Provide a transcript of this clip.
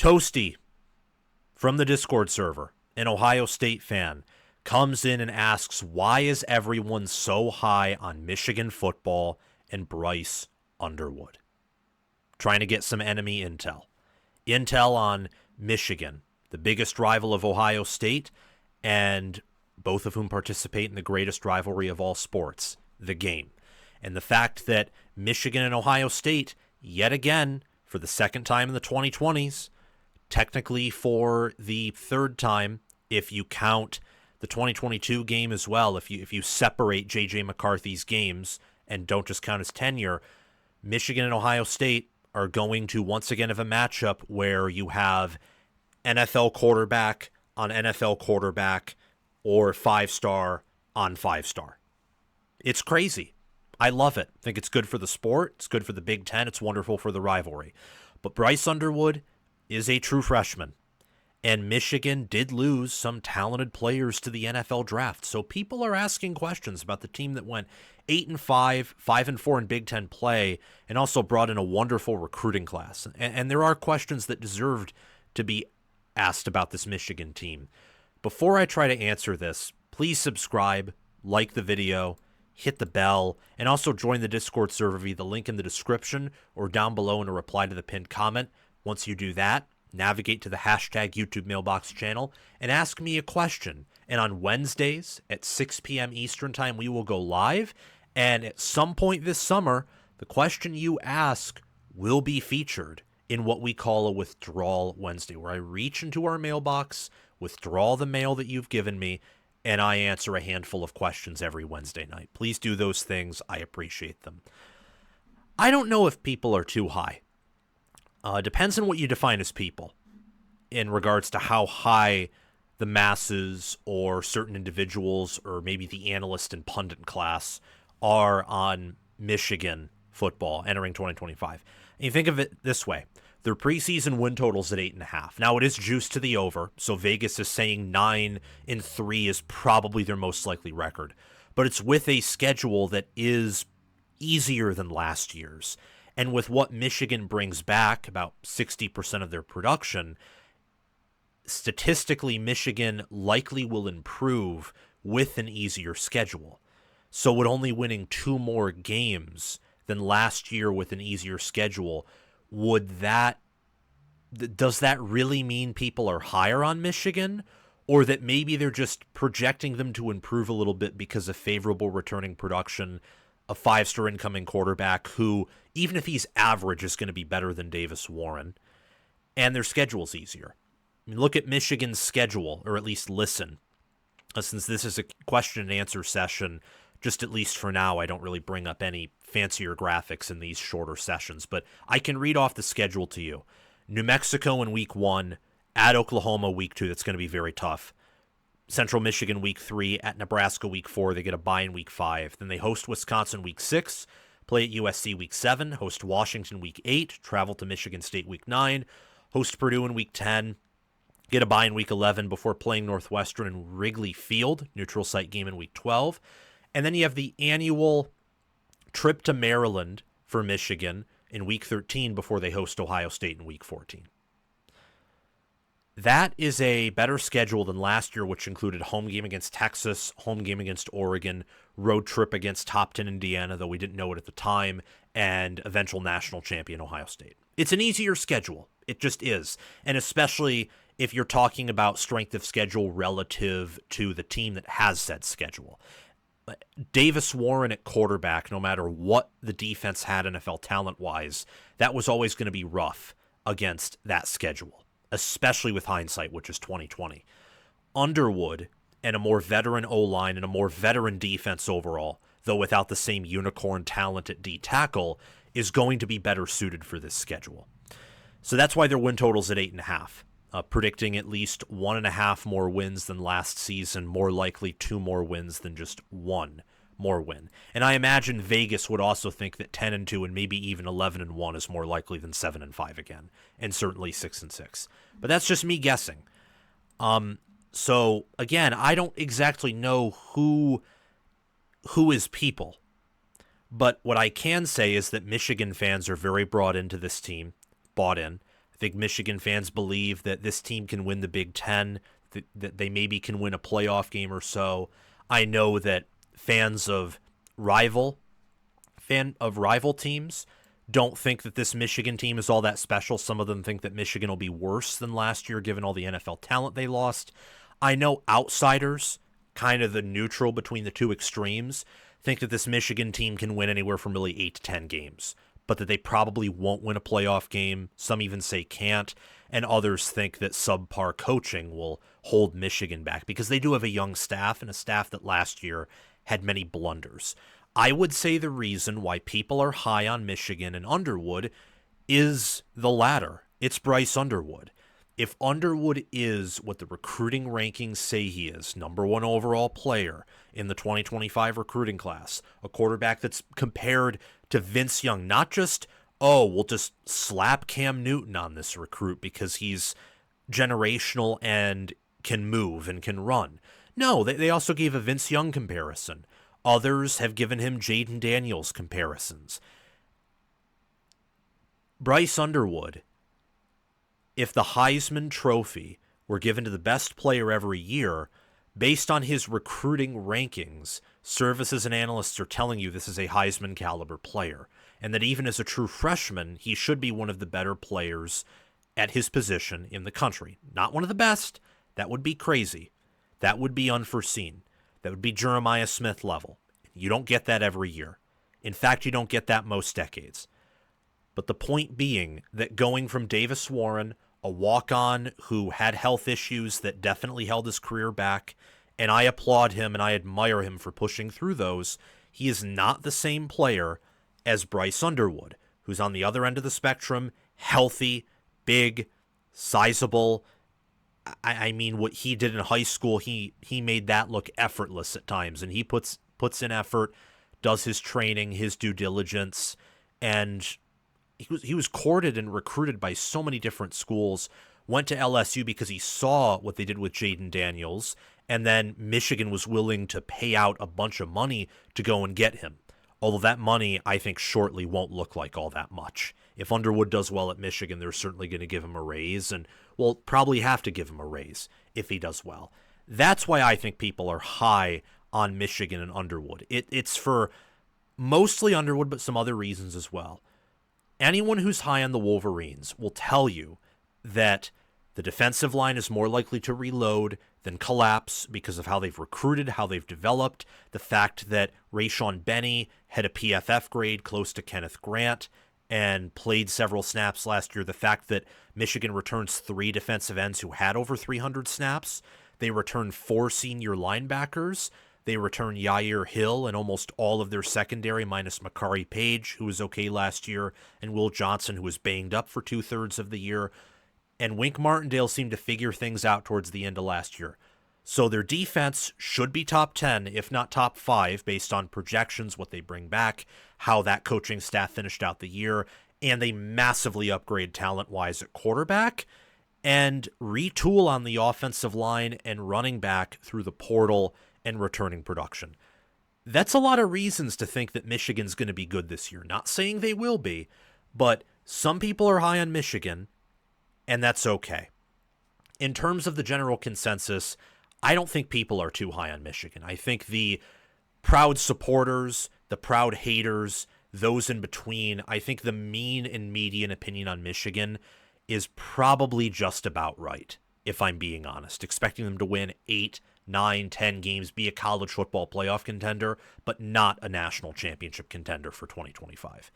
Toasty from the Discord server, an Ohio State fan, comes in and asks, why is everyone so high on Michigan football and Bryce Underwood? Trying to get some enemy intel. Intel on Michigan, the biggest rival of Ohio State, and both of whom participate in the greatest rivalry of all sports, the game. And the fact that Michigan and Ohio State, yet again, for the second time in the 2020s, technically for the third time, if you count the 2022 game as well, if you separate J.J. McCarthy's games and don't just count his tenure, Michigan and Ohio State are going to once again have a matchup where you have NFL quarterback on NFL quarterback or 5-star on 5-star. It's crazy. I love it. I think it's good for the sport. It's good for the Big Ten. It's wonderful for the rivalry. But Bryce Underwood is a true freshman. And Michigan did lose some talented players to the NFL draft. So people are asking questions about the team that went 8-5, 5-4 in Big Ten play, and also brought in a wonderful recruiting class. And there are questions that deserved to be asked about this Michigan team. Before I try to answer this, please subscribe, like the video, hit the bell, and also join the Discord server via the link in the description or down below in a reply to the pinned comment. Once you do that, navigate to the hashtag YouTube Mailbox channel and ask me a question. And on Wednesdays at 6 p.m. Eastern Time, we will go live. And at some point this summer, the question you ask will be featured in what we call a Withdrawal Wednesday, where I reach into our mailbox, withdraw the mail that you've given me, and I answer a handful of questions every Wednesday night. Please do those things. I appreciate them. I don't know if people are too high. Depends on what you define as people in regards to how high the masses or certain individuals or maybe the analyst and pundit class are on Michigan football entering 2025. And you think of it this way. Their preseason win total's at 8.5. Now, it is juiced to the over, so Vegas is saying 9-3 is probably their most likely record. But it's with a schedule that is easier than last year's. And with what Michigan brings back, about 60% of their production, statistically, Michigan likely will improve with an easier schedule. So with only winning 2 more games than last year with an easier schedule, does that really mean people are higher on Michigan? Or that maybe they're just projecting them to improve a little bit because of favorable returning production, a 5-star incoming quarterback who, even if he's average, is going to be better than Davis Warren, and their schedule's easier. I mean, look at Michigan's schedule, or at least listen. Since this is a question and answer session, just at least for now, I don't really bring up any fancier graphics in these shorter sessions, but I can read off the schedule to you. New Mexico in week 1, at Oklahoma week 2, that's going to be very tough. Central Michigan week 3, at Nebraska week 4, they get a bye in week 5. Then they host Wisconsin week 6, play at USC week 7, host Washington week 8, travel to Michigan State week 9, host Purdue in week 10, get a bye in week 11 before playing Northwestern in Wrigley Field, neutral site game in week 12. And then you have the annual trip to Maryland for Michigan in week 13 before they host Ohio State in week 14. That is a better schedule than last year, which included home game against Texas, home game against Oregon, road trip against top 10 Indiana, though we didn't know it at the time, and eventual national champion Ohio State. It's an easier schedule. It just is. And especially if you're talking about strength of schedule relative to the team that has said schedule. Davis Warren at quarterback, no matter what the defense had NFL talent-wise, that was always going to be rough against that schedule, especially with hindsight, which is 2020. Underwood and a more veteran O-line and a more veteran defense overall, though without the same unicorn talent at D-tackle, is going to be better suited for this schedule. So that's why their win total's at 8.5. Predicting at least 1.5 more wins than last season, more likely 2 more wins than just 1 more win. And I imagine Vegas would also think that 10-2 and maybe even 11-1 is more likely than 7-5 again, and certainly 6-6. But that's just me guessing. So again, I don't exactly know who is people, but what I can say is that Michigan fans are very bought in. I think Michigan fans believe that this team can win the Big Ten, that they maybe can win a playoff game or so. I know that fans of rival teams don't think that this Michigan team is all that special. Some of them think that Michigan will be worse than last year given all the NFL talent they lost. I know outsiders, kind of the neutral between the two extremes, think that this Michigan team can win anywhere from really 8 to 10 games, but that they probably won't win a playoff game. Some even say can't, and others think that subpar coaching will hold Michigan back because they do have a young staff and a staff that last year had many blunders. I would say the reason why people are high on Michigan and Underwood is the latter. It's Bryce Underwood. If Underwood is what the recruiting rankings say he is, number 1 overall player in the 2025 recruiting class, a quarterback that's compared to Vince Young, not just, oh, we'll just slap Cam Newton on this recruit because he's generational and can move and can run. No, they also gave a Vince Young comparison. Others have given him Jaden Daniels comparisons. Bryce Underwood, if the Heisman Trophy were given to the best player every year, based on his recruiting rankings, services and analysts are telling you this is a Heisman caliber player, and that even as a true freshman, he should be one of the better players at his position in the country. Not one of the best. That would be crazy. That would be unforeseen. That would be Jeremiah Smith level. You don't get that every year. In fact, you don't get that most decades. But the point being that going from Davis Warren, a walk-on who had health issues that definitely held his career back, and I applaud him and I admire him for pushing through those, he is not the same player as Bryce Underwood, who's on the other end of the spectrum, healthy, big, sizable. I mean, what he did in high school, he made that look effortless at times, and he puts in effort, does his training, his due diligence, and he was courted and recruited by so many different schools, went to LSU because he saw what they did with Jaden Daniels, and then Michigan was willing to pay out a bunch of money to go and get him. Although that money, I think, shortly won't look like all that much. If Underwood does well at Michigan, they're certainly going to give him a raise, and will probably have to give him a raise if he does well. That's why I think people are high on Michigan and Underwood. It's for mostly Underwood, but some other reasons as well. Anyone who's high on the Wolverines will tell you that the defensive line is more likely to reload than collapse because of how they've recruited, how they've developed, the fact that Rayshon Benny had a PFF grade close to Kenneth Grant and played several snaps last year, the fact that Michigan returns 3 defensive ends who had over 300 snaps, they return 4 senior linebackers, they return Yair Hill and almost all of their secondary minus Makari Page, who was okay last year, and Will Johnson, who was banged up for 2/3 of the year. And Wink Martindale seemed to figure things out towards the end of last year. So their defense should be top 10, if not top 5, based on projections, what they bring back, how that coaching staff finished out the year, and they massively upgrade talent-wise at quarterback and retool on the offensive line and running back through the portal and returning production. That's a lot of reasons to think that Michigan's going to be good this year. Not saying they will be, but some people are high on Michigan, and that's okay. In terms of the general consensus, I don't think people are too high on Michigan. I think the proud supporters, the proud haters, those in between, I think the mean and median opinion on Michigan is probably just about right, if I'm being honest. Expecting them to win 8, 9, 10 games, be a college football playoff contender, but not a national championship contender for 2025.